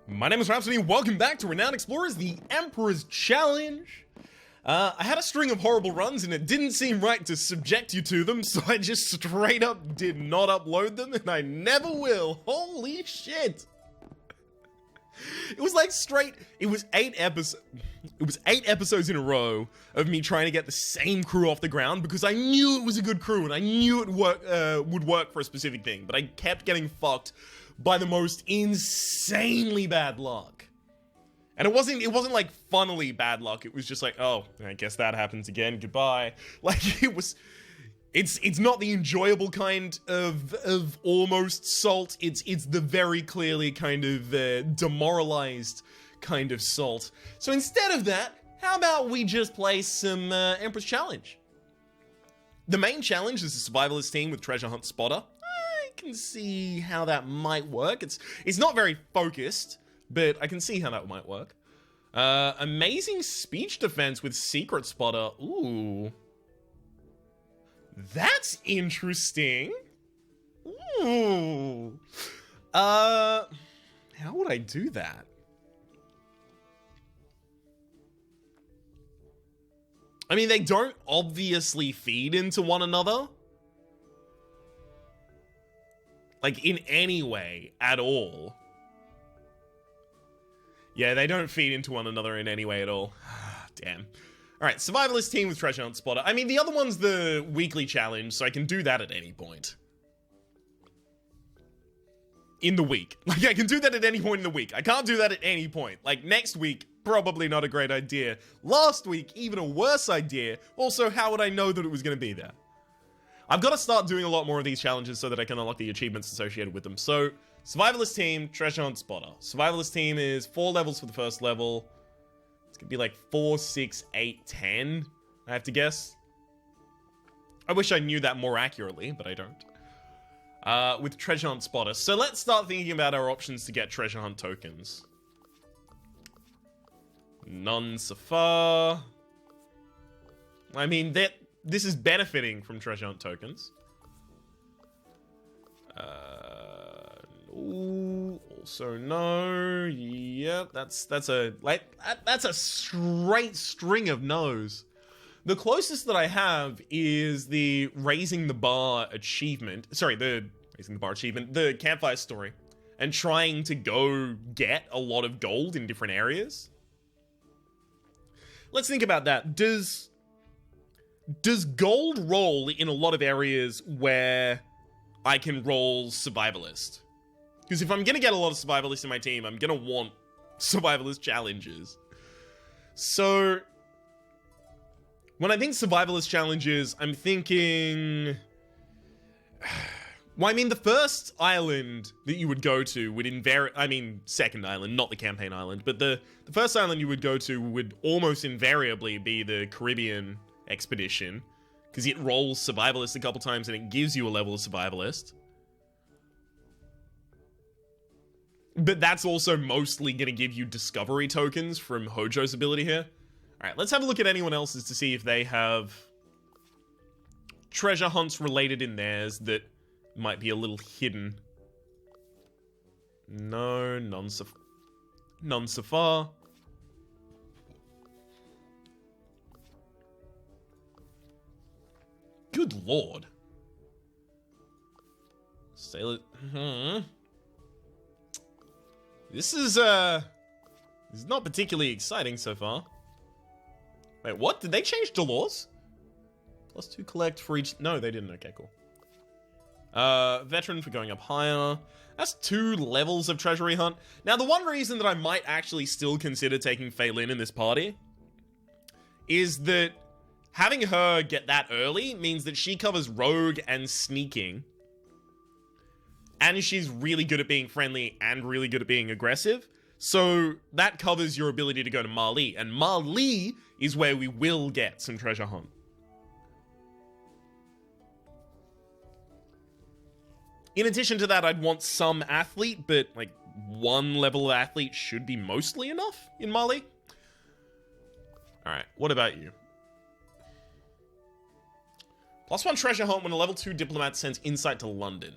My name is Rhapsody, welcome back to Renowned Explorers, the Emperor's Challenge. I had a string of horrible runs and it didn't seem right to subject you to them, so I just straight up did not upload them, and I never will. Holy shit. It was like it was 8 episodes in a row of me trying to get the same crew off the ground because I knew it was a good crew and I knew it would work for a specific thing, but I kept getting fucked by the most insanely bad luck. And it wasn't like funnily bad luck. It was just like, oh, I guess that happens again. Goodbye. Like it's not the enjoyable kind of almost salt. It's the very clearly kind of demoralized kind of salt. So instead of that, how about we just play some Emperor's Challenge? The main challenge is a survivalist team with treasure hunt spotter. I can see how that might work. It's not very focused, but I can see how that might work. Amazing speech defense with secret spotter. Ooh. That's interesting. Ooh. How would I do that? I mean, they don't obviously feed into one another. Like, in any way at all. Yeah, they don't feed into one another in any way at all. Damn. Alright, survivalist team with treasure hunt spotter. I mean, the other one's the weekly challenge, so I can do that at any point. In the week. Like, I can do that at any point in the week. I can't do that at any point. Like, next week, probably not a great idea. Last week, even a worse idea. Also, how would I know that it was going to be there? I've got to start doing a lot more of these challenges so that I can unlock the achievements associated with them. So, survivalist team, treasure hunt spotter. Survivalist team is 4 levels for the first level. It's going to be like 4, 6, 8, 10, I have to guess. I wish I knew that more accurately, but I don't. With treasure hunt spotter. So let's start thinking about our options to get treasure hunt tokens. None so far. I mean, this is benefiting from treasure hunt tokens. Ooh, also no. Yep, that's a straight string of no's. The closest that I have is the raising the bar achievement. Sorry, the raising the bar achievement, the campfire story, and trying to go get a lot of gold in different areas. Let's think about that. Does gold roll in a lot of areas where I can roll survivalist? Because if I'm going to get a lot of survivalists in my team, I'm going to want survivalist challenges. So, when I think survivalist challenges, I'm thinking... Well, I mean, the first island that you would go to would second island, not the campaign island, but the first island you would go to would almost invariably be the Caribbean expedition, because it rolls survivalist a couple times and it gives you a level of survivalist. But that's also mostly going to give you discovery tokens from Hojo's ability here. Alright, let's have a look at anyone else's to see if they have treasure hunts related in theirs that might be a little hidden. No, none so far. Good lord. Sailor... This is not particularly exciting so far. Wait, what? Did they change the laws? +2 collect for each... No, they didn't. Okay, cool. Veteran for going up higher. That's 2 levels of treasury hunt. Now, the one reason that I might actually still consider taking Feylin in this party is that having her get that early means that she covers rogue and sneaking. And she's really good at being friendly and really good at being aggressive. So that covers your ability to go to Mali. And Mali is where we will get some treasure hunt. In addition to that, I'd want some athlete, but like 1 level of athlete should be mostly enough in Mali. Alright, what about you? +1 treasure hunt when a level 2 diplomat sends insight to London.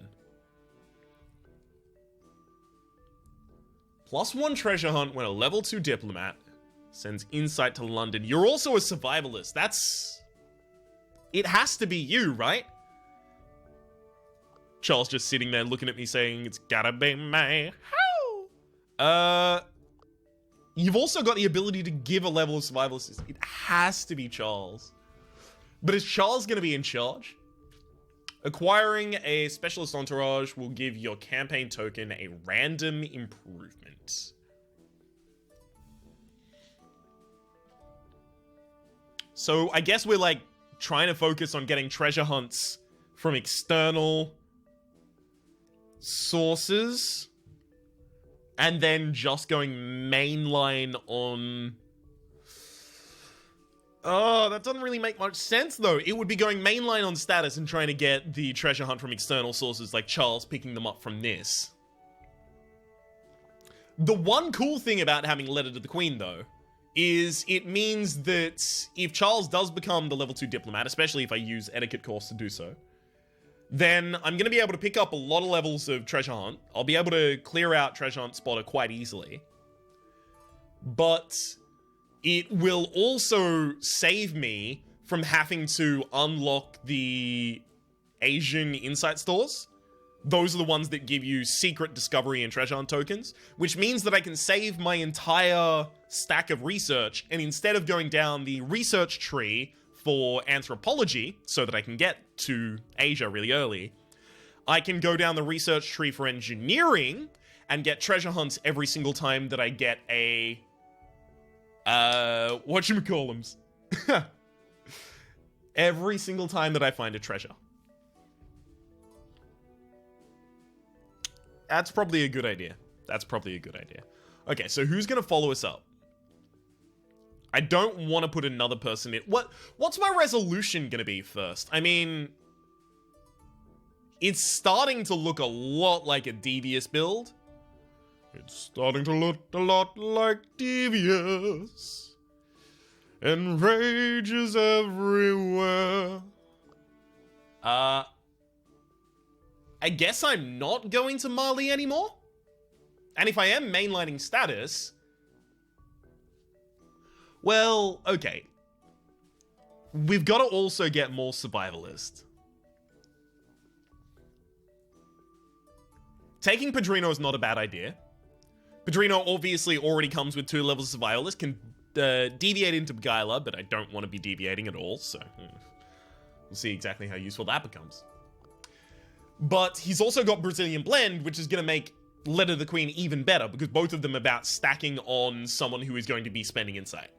+1 treasure hunt when a level 2 diplomat sends insight to London. You're also a survivalist. It has to be you, right? Charles just sitting there looking at me saying, it's gotta be me. How? You've also got the ability to give a level of survivalist. It has to be Charles. But is Charles gonna be in charge? Acquiring a specialist entourage will give your campaign token a random improvement. So I guess we're like trying to focus on getting treasure hunts from external sources and then just going mainline on... Oh, that doesn't really make much sense, though. It would be going mainline on status and trying to get the treasure hunt from external sources like Charles picking them up from this. The one cool thing about having Letter to the Queen, though, is it means that if Charles does become the level 2 diplomat, especially if I use etiquette course to do so, then I'm going to be able to pick up a lot of levels of treasure hunt. I'll be able to clear out treasure hunt spotter quite easily. But it will also save me from having to unlock the Asian insight stores. Those are the ones that give you secret discovery and treasure hunt tokens, which means that I can save my entire stack of research, and instead of going down the research tree for anthropology so that I can get to Asia really early, I can go down the research tree for engineering and get treasure hunts every single time that I get a whatchamacallums. Every single time that I find a treasure. That's probably a good idea. Okay, so who's gonna follow us up? I don't want to put another person in. What's my resolution gonna be first? I mean, it's starting to look a lot like a devious build. It's starting to look a lot like devious. And rage is everywhere. I guess I'm not going to Mali anymore? And if I am mainlining status... Well, okay. We've got to also get more survivalist. Taking Padrino is not a bad idea. Padrino obviously already comes with 2 levels of survivalist, can deviate into Beguiler, but I don't want to be deviating at all, so we'll see exactly how useful that becomes. But he's also got Brazilian Blend, which is going to make Letter to the Queen even better, because both of them are about stacking on someone who is going to be spending insight.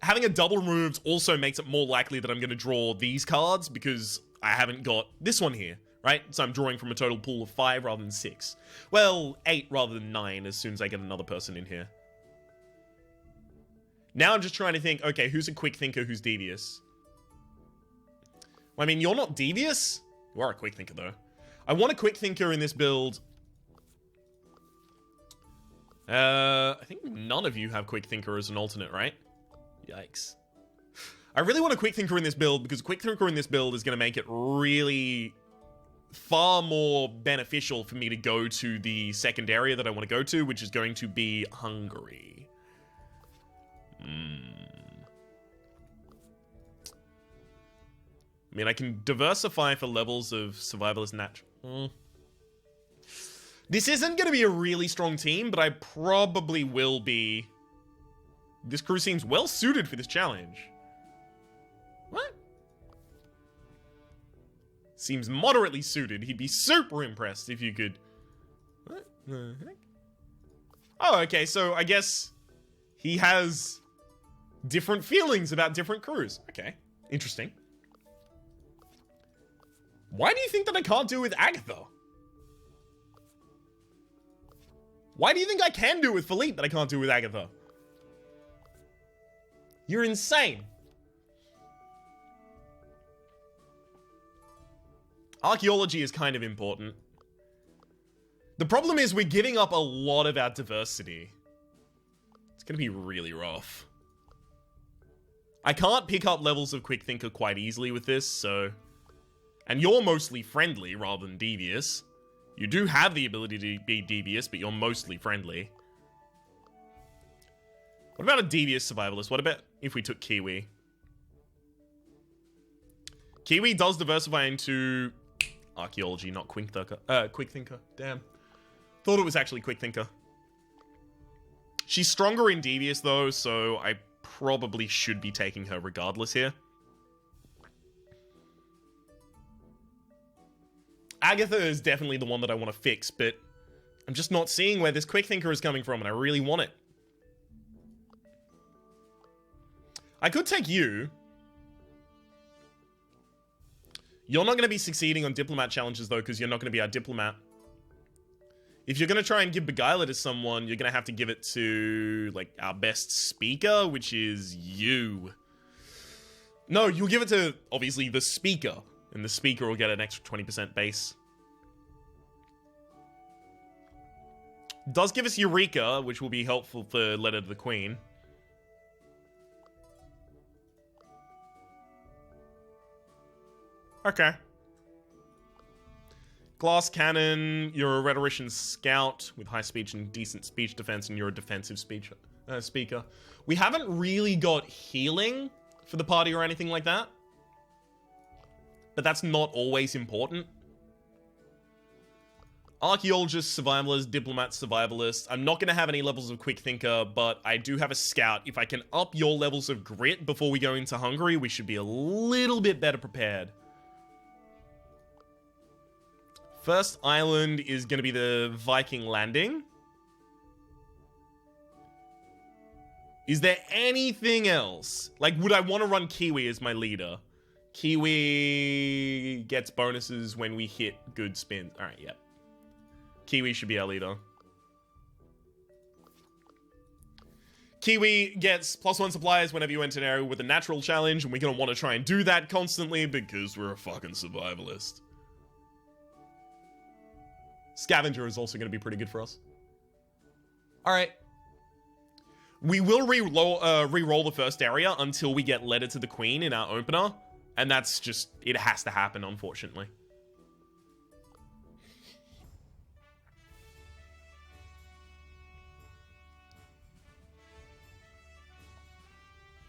Having a double removed also makes it more likely that I'm going to draw these cards, because I haven't got this one here, right? So I'm drawing from a total pool of 5 rather than 6. Well, 8 rather than 9 as soon as I get another person in here. Now I'm just trying to think, okay, who's a quick thinker, who's devious? Well, I mean, you're not devious. You are a quick thinker, though. I want a quick thinker in this build. I think none of you have quick thinker as an alternate, right? Yikes. I really want a quick thinker in this build, because a quick thinker in this build is going to make it really far more beneficial for me to go to the second area that I want to go to, which is going to be Hungary. I mean, I can diversify for levels of survivalist natural. This isn't going to be a really strong team, but I probably will be. This crew seems well suited for this challenge. What? Seems moderately suited. He'd be super impressed if you could... What the heck? Oh, okay, so I guess he has different feelings about different crews. Okay, interesting. Why do you think that I can't do it with Agatha? Why do you think I can do it with Philippe but I can't do it with Agatha? You're insane. Archaeology is kind of important. The problem is we're giving up a lot of our diversity. It's gonna be really rough. I can't pick up levels of Quick Thinker quite easily with this, so... And you're mostly friendly rather than devious. You do have the ability to be devious, but you're mostly friendly. What about a devious survivalist? What about if we took Kiwi? Kiwi does diversify into archaeology, not quick thinker. Quick thinker. Damn. Thought it was actually quick thinker. She's stronger in devious though, so I probably should be taking her regardless here. Agatha is definitely the one that I want to fix, but I'm just not seeing where this quick thinker is coming from, and I really want it. I could take you. You're not going to be succeeding on diplomat challenges, though, because you're not going to be our diplomat. If you're going to try and give Beguiler to someone, you're going to have to give it to, like, our best speaker, which is you. No, you'll give it to, obviously, the speaker. And the speaker will get an extra 20% base. Does give us Eureka, which will be helpful for Letter to the Queen. Okay. Glass Cannon, you're a rhetorician scout with high speech and decent speech defense, and you're a defensive speaker. We haven't really got healing for the party or anything like that. But that's not always important. Archaeologist, survivalist, diplomat, survivalist. I'm not going to have any levels of quick thinker, but I do have a scout. If I can up your levels of grit before we go into Hungary, we should be a little bit better prepared. First island is going to be the Viking landing. Is there anything else? Like, would I want to run Kiwi as my leader? Kiwi gets bonuses when we hit good spins. Alright, yep. Kiwi should be our leader. Kiwi gets +1 supplies whenever you enter an area with a natural challenge, and we're gonna want to try and do that constantly because we're a fucking survivalist. Scavenger is also gonna be pretty good for us. Alright. We will re-roll the first area until we get Letter to the Queen in our opener. And that's just, it has to happen, unfortunately.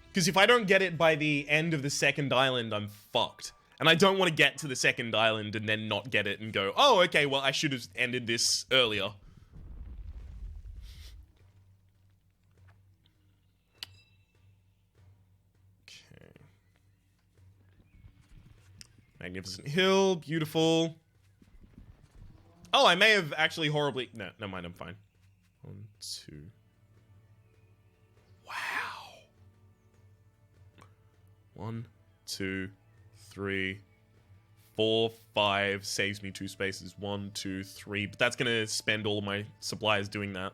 Because if I don't get it by the end of the second island, I'm fucked. And I don't want to get to the second island and then not get it and go, oh, okay, well, I should have ended this earlier. Magnificent Hill, beautiful. Oh, I may have actually horribly... No, never mind, I'm fine. 1, 2... Wow. 1, 2, 3, 4, 5. Saves me 2 spaces. 1, 2, 3. But that's gonna spend all of my supplies doing that.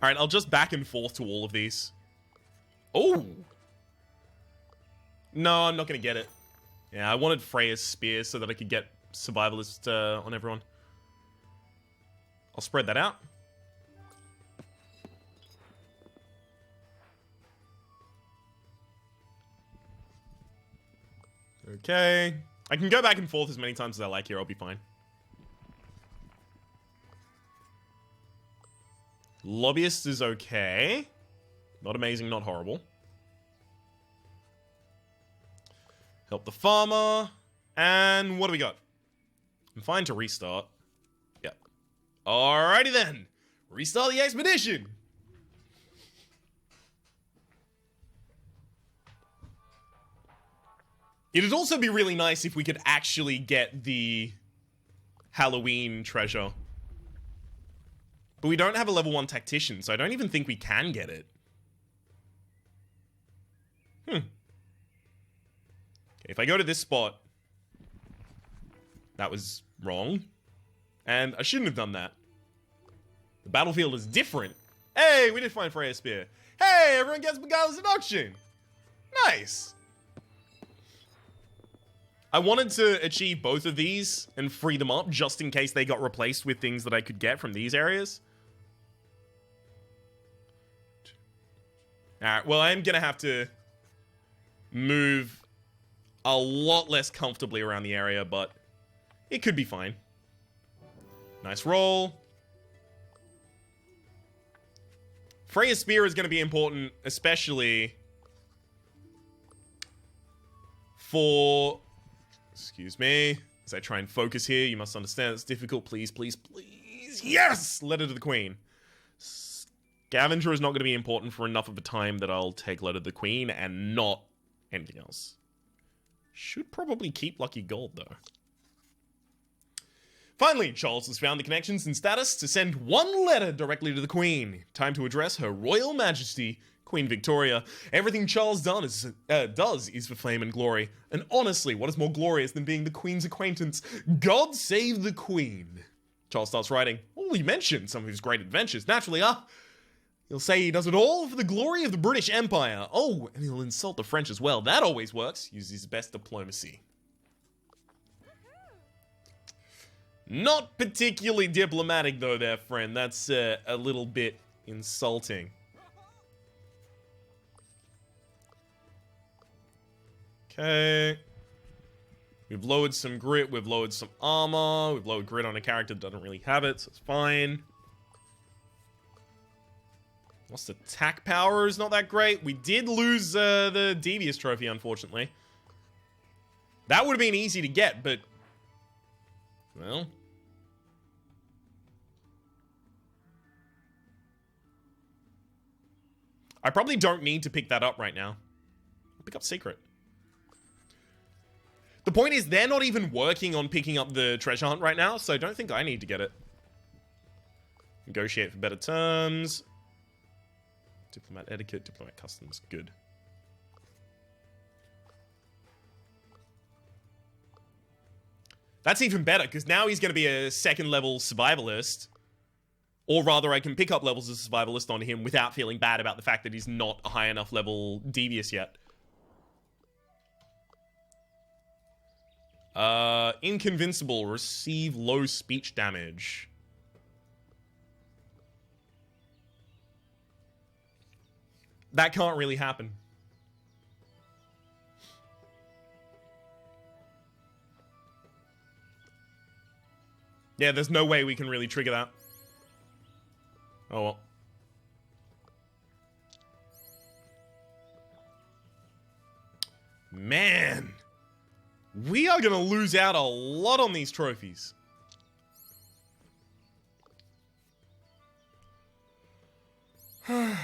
Alright, I'll just back and forth to all of these. Oh! No, I'm not gonna get it. Yeah, I wanted Freya's spear so that I could get survivalist on everyone. I'll spread that out. Okay. I can go back and forth as many times as I like here, I'll be fine. Lobbyist is okay. Not amazing, not horrible. Help the farmer. And what do we got? I'm fine to restart. Yep. Alrighty then. Restart the expedition. It'd also be really nice if we could actually get the Halloween treasure. But we don't have a level 1 tactician, so I don't even think we can get it. Okay, if I go to this spot... That was wrong. And I shouldn't have done that. The battlefield is different. Hey, we did find Freya's spear. Hey, everyone gets Beguiler's Seduction. Nice. I wanted to achieve both of these and free them up just in case they got replaced with things that I could get from these areas. Alright, well, I'm gonna have to move a lot less comfortably around the area, but it could be fine. Nice roll. Freya's Spear is going to be important, especially for... Excuse me. As I try and focus here, you must understand it's difficult. Please, please, please. Yes! Letter to the Queen. Scavenger is not going to be important for enough of a time that I'll take Letter to the Queen and not anything else. Should probably keep Lucky Gold, though. Finally, Charles has found the connections and status to send one letter directly to the Queen. Time to address Her Royal Majesty, Queen Victoria. Everything Charles does is for fame and glory. And honestly, what is more glorious than being the Queen's acquaintance? God save the Queen. Charles starts writing. Well, he mentioned some of his great adventures. Naturally, he'll say he does it all for the glory of the British Empire. Oh, and he'll insult the French as well. That always works. Use his best diplomacy. Not particularly diplomatic, though, there, friend. That's a little bit insulting. Okay. We've lowered some grit. We've lowered some armor. We've lowered grit on a character that doesn't really have it, so it's fine. Lost attack power is not that great. We did lose the Devious Trophy, unfortunately. That would have been easy to get, but... Well... I probably don't need to pick that up right now. I'll pick up Secret. The point is, they're not even working on picking up the treasure hunt right now, so I don't think I need to get it. Negotiate for better terms. Diplomat etiquette, diplomat customs. Good. That's even better, because now he's going to be a second level survivalist. Or rather, I can pick up levels as a survivalist on him without feeling bad about the fact that he's not a high enough level devious yet. Inconvincible. Receive low speech damage. That can't really happen. Yeah, there's no way we can really trigger that. Oh well. Man. We are gonna lose out a lot on these trophies. Oh,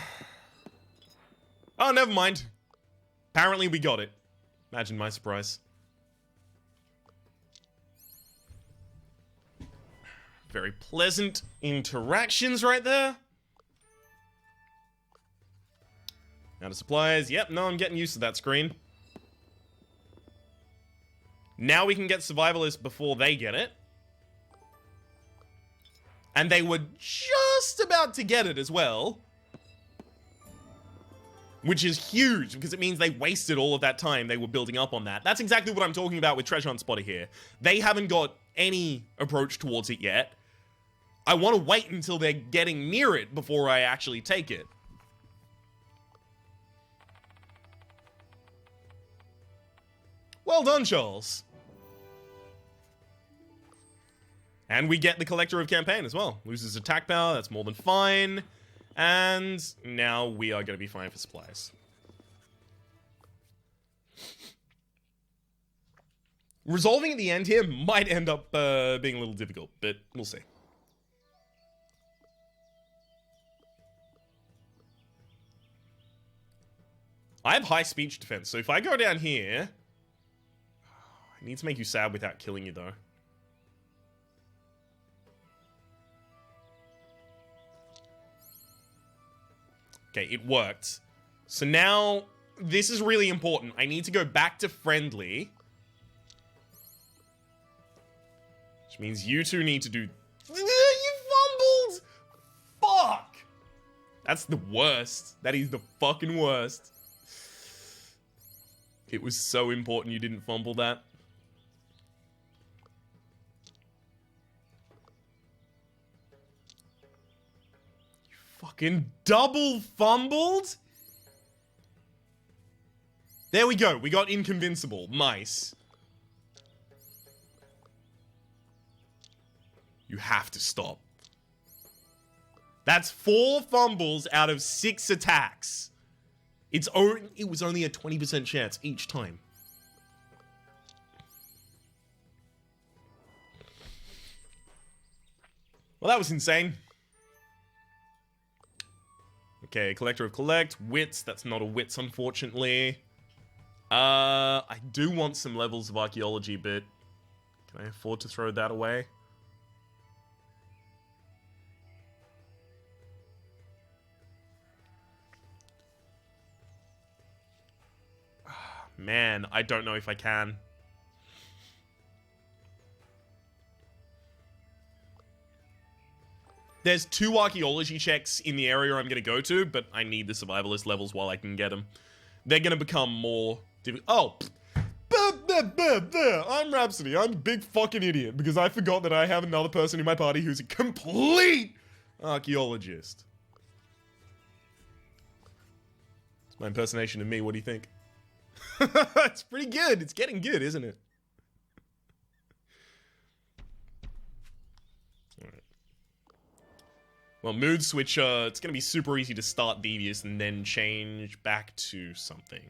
never mind. Apparently we got it. Imagine my surprise. Very pleasant interactions right there. Out of supplies. Yep, no, I'm getting used to that screen. Now we can get survivalists before they get it. And they were just about to get it as well. Which is huge, because it means they wasted all of that time they were building up on that. That's exactly what I'm talking about with Treasure Hunt Spotter here. They haven't got any approach towards it yet. I want to wait until they're getting near it before I actually take it. Well done, Charles. And we get the Collector of Campaign as well. Loses attack power, that's more than fine. And now we are going to be fine for supplies. Resolving at the end here might end up being a little difficult, but we'll see. I have high speech defense, so if I go down here... I need to make you sad without killing you, though. Okay, it worked. So now, this is really important. I need to go back to friendly. Which means you two need to do... You fumbled! Fuck! That's the worst. That is the fucking worst. It was so important you didn't fumble that. You fucking double fumbled? There we go. We got inconvincible. Nice. You have to stop. That's 4 fumbles out of 6 attacks. It was only a 20% chance each time. Well, that was insane. Okay, collector of collect. Wits. That's not a wits, unfortunately. I do want some levels of archaeology, but can I afford to throw that away? Man, I don't know if I can. There's 2 archaeology checks in the area I'm going to go to, but I need the survivalist levels while I can get them. They're going to become more difficult. Oh! I'm Rhapsody. I'm a big fucking idiot because I forgot that I have another person in my party who's a complete archaeologist. It's my impersonation of me. What do you think? It's pretty good. It's getting good, isn't it? Alright. Well, mood switcher. It's going to be super easy to start devious and then change back to something.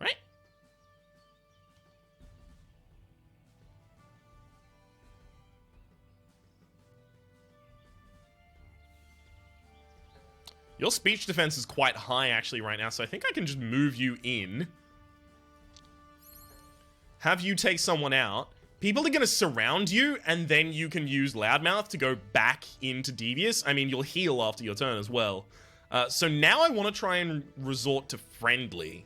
Right? Your speech defense is quite high, actually, right now, so I think I can just move you in. Have you take someone out. People are going to surround you, and then you can use Loudmouth to go back into Devious. I mean, you'll heal after your turn as well. So now I want to try and resort to Friendly.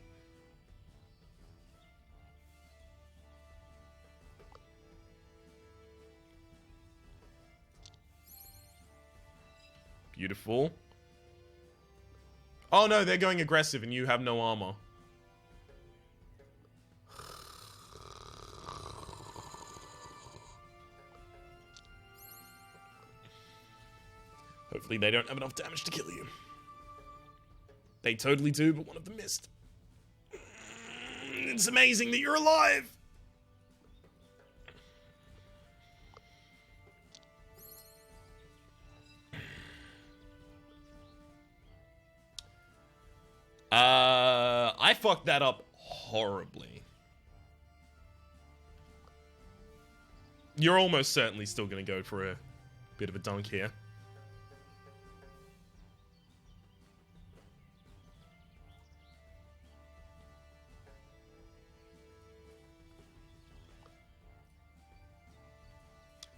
Beautiful. Oh no, they're going aggressive and you have no armor. Hopefully they don't have enough damage to kill you. They totally do, but one of them missed. It's amazing that you're alive! I fucked that up horribly. You're almost certainly still gonna go for a bit of a dunk here.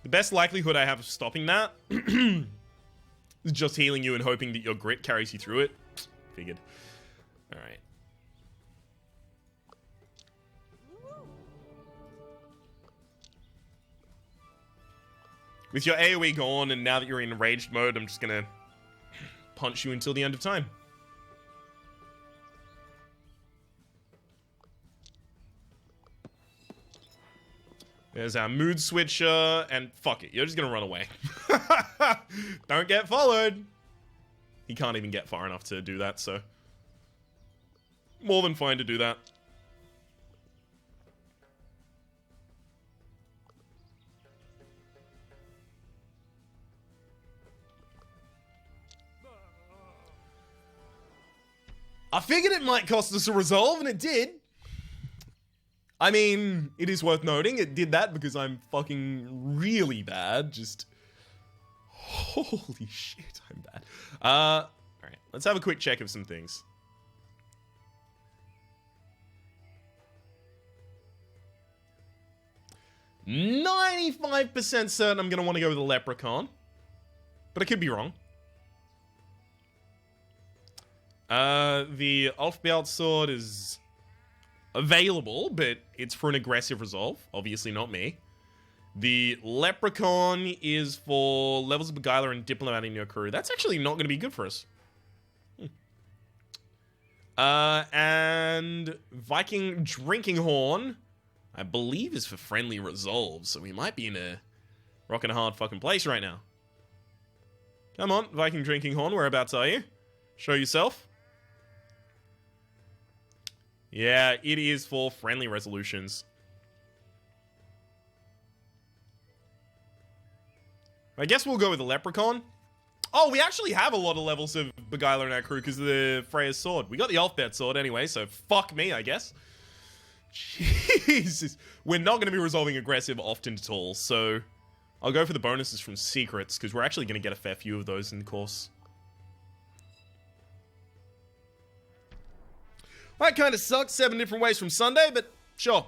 The best likelihood I have of stopping that is just healing you and hoping that your grit carries you through it. Figured. Alright. With your AoE gone, and now that you're in enraged mode, I'm just gonna punch you until the end of time. There's our mood switcher, and fuck it, you're just gonna run away. Don't get followed. He can't even get far enough to do that, so more than fine to do that. I figured it might cost us a resolve, and it did. I mean, it is worth noting, it did that because I'm fucking really bad. Just, holy shit, I'm bad. Alright, let's have a quick check of some things. "95% certain I'm going to want to go with a leprechaun. But I could be wrong. The Alfbealt sword is available, but it's for an aggressive resolve. Obviously not me. The leprechaun is for levels of beguiler and diplomat in your crew. That's actually not going to be good for us. And Viking drinking horn, I believe, is for friendly resolve, so we might be in a rock and a hard fucking place right now. Come on, Viking drinking horn, whereabouts are you? Show yourself. Yeah, it is for friendly resolutions. I guess we'll go with the Leprechaun. Oh, we actually have a lot of levels of Beguiler in our crew because of the Freya's sword. We got the Alphabet sword anyway, so fuck me, I guess. Jesus. We're not going to be resolving aggressive often at all, so I'll go for the bonuses from secrets because we're actually going to get a fair few of those in the course. That kind of sucks. 7 different ways from Sunday, but sure.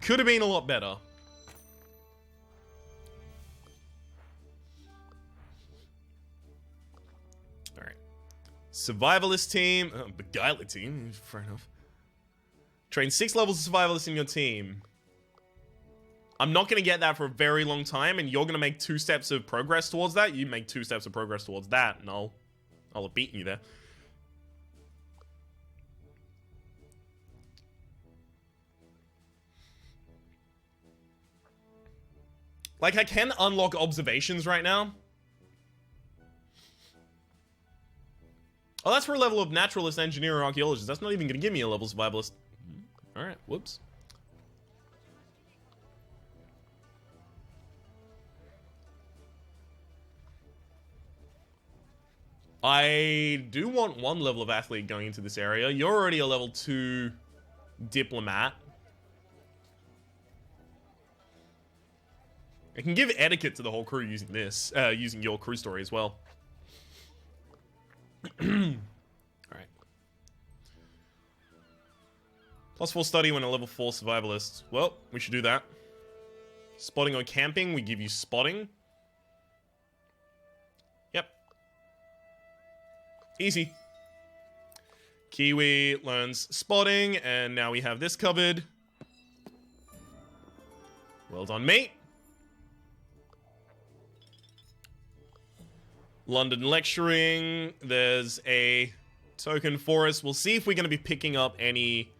Could have been a lot better. Alright. Survivalist team. Beguiler team. Fair enough. Train 6 levels of survivalists in your team. I'm not going to get that for a very long time, and you're going to make 2 steps of progress towards that. You make 2 steps of progress towards that, and I'll have beaten you there. Like, I can unlock observations right now. Oh, that's for a level of naturalist, engineer, or archaeologist. That's not even going to give me a level survivalist. Alright, whoops. I do want 1 level of athlete going into this area. You're already a level 2 diplomat. I can give etiquette to the whole crew using this, using your crew story as well. Alright. +4 study when a level 4 survivalist. Well, we should do that. Spotting or camping, we give you spotting. Yep. Easy. Kiwi learns spotting, and now we have this covered. Well done, mate. London lecturing. There's a token for us. We'll see if we're going to be picking up any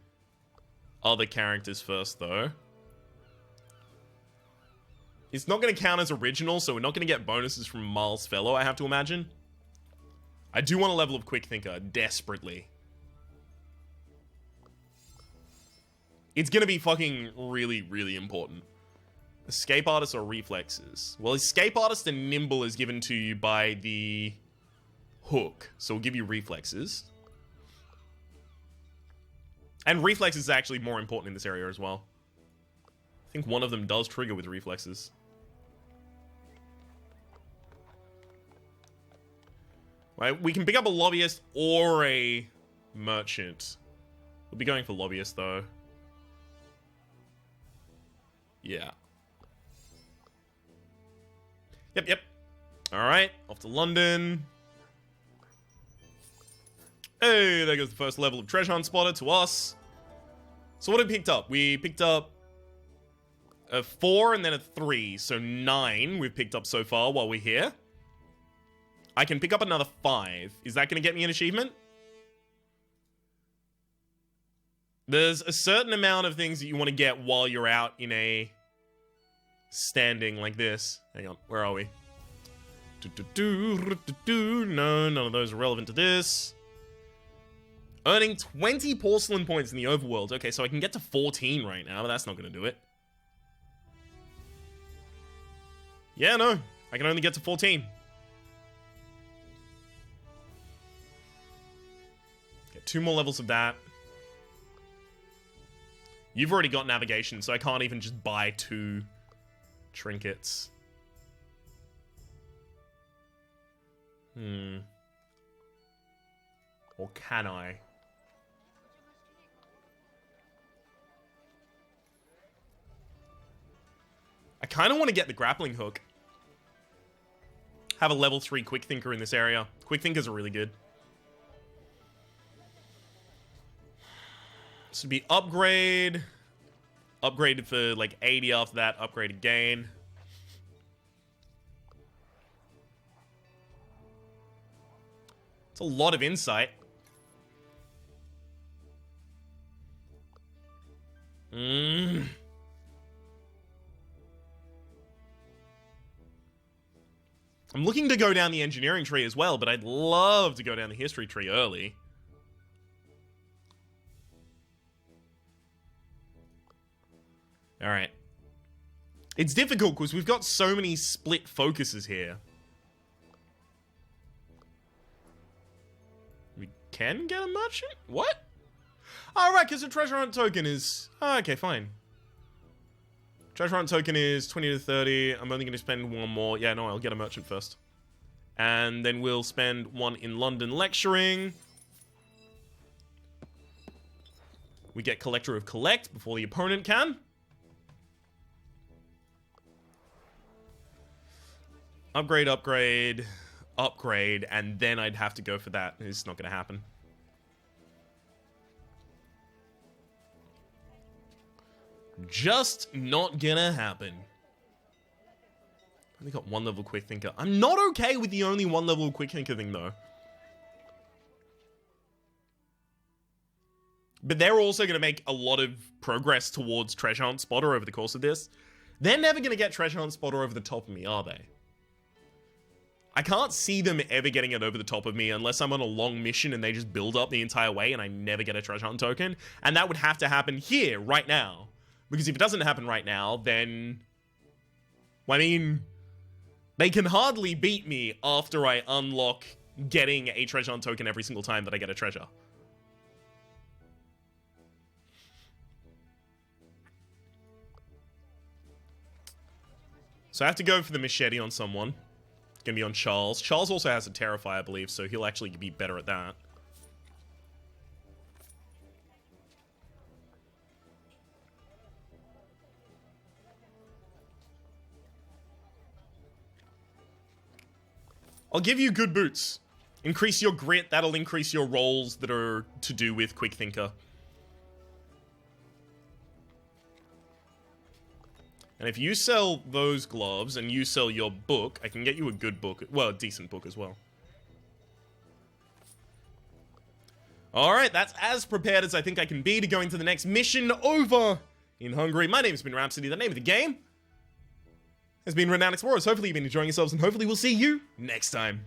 other characters first, though. It's not going to count as original, so we're not going to get bonuses from Miles Fellow, I have to imagine. I do want a level of Quick Thinker, desperately. It's going to be fucking really, really important. Escape Artist or Reflexes? Well, Escape Artist and Nimble is given to you by the hook, so we'll give you Reflexes. And Reflexes is actually more important in this area as well. I think one of them does trigger with Reflexes. Right, we can pick up a Lobbyist or a Merchant. We'll be going for Lobbyist, though. Yeah. Yep. Alright, off to London. Hey, there goes the first level of Treasure Hunt Spotter to us. So what have we picked up? We picked up a 4 and then a 3, so 9 we've picked up so far while we're here. I can pick up another 5. Is that going to get me an achievement? There's a certain amount of things that you want to get while you're out in a standing like this. Hang on, where are we? No, none of those are relevant to this. Earning 20 porcelain points in the overworld. Okay, so I can get to 14 right now, but that's not going to do it. Yeah, no. I can only get to 14. Get 2 more levels of that. You've already got navigation, so I can't even just buy 2 trinkets. Or can I? I kind of want to get the grappling hook. Have a level 3 Quick Thinker in this area. Quick Thinkers are really good. This would be upgrade. Upgraded for like 80 after that. Upgrade again. It's a lot of insight. I'm looking to go down the engineering tree as well, but I'd love to go down the history tree early. Alright. It's difficult because we've got so many split focuses here. We can get a merchant? What? Oh, right, because the treasure hunt token is... Oh, okay, fine. Treasure hunt token is 20 to 30. I'm only going to spend one more. Yeah, no, I'll get a merchant first. And then we'll spend one in London lecturing. We get Collector of Collect before the opponent can. Upgrade, upgrade, upgrade, and then I'd have to go for that. It's not going to happen. Just not gonna happen. Only got one level quick thinker. I'm not okay with the only one level quick thinker thing though. But they're also gonna make a lot of progress towards Treasure Hunt Spotter over the course of this. They're never gonna get Treasure Hunt Spotter over the top of me, are they? I can't see them ever getting it over the top of me unless I'm on a long mission and they just build up the entire way and I never get a Treasure Hunt token. And that would have to happen here, right now. Because if it doesn't happen right now, then... I mean... They can hardly beat me after I unlock getting a treasure hunt token every single time that I get a treasure. So I have to go for the machete on someone. It's gonna be on Charles. Charles also has a Terrify, I believe, so he'll actually be better at that. I'll give you good boots. Increase your grit, that'll increase your rolls that are to do with Quick Thinker. And if you sell those gloves and you sell your book, I can get you a good book. Well, a decent book as well. Alright, that's as prepared as I think I can be to go into the next mission over in Hungary. My name's been Rhapsody. The name of the game has been Renowned Explorers. Hopefully you've been enjoying yourselves and hopefully we'll see you next time.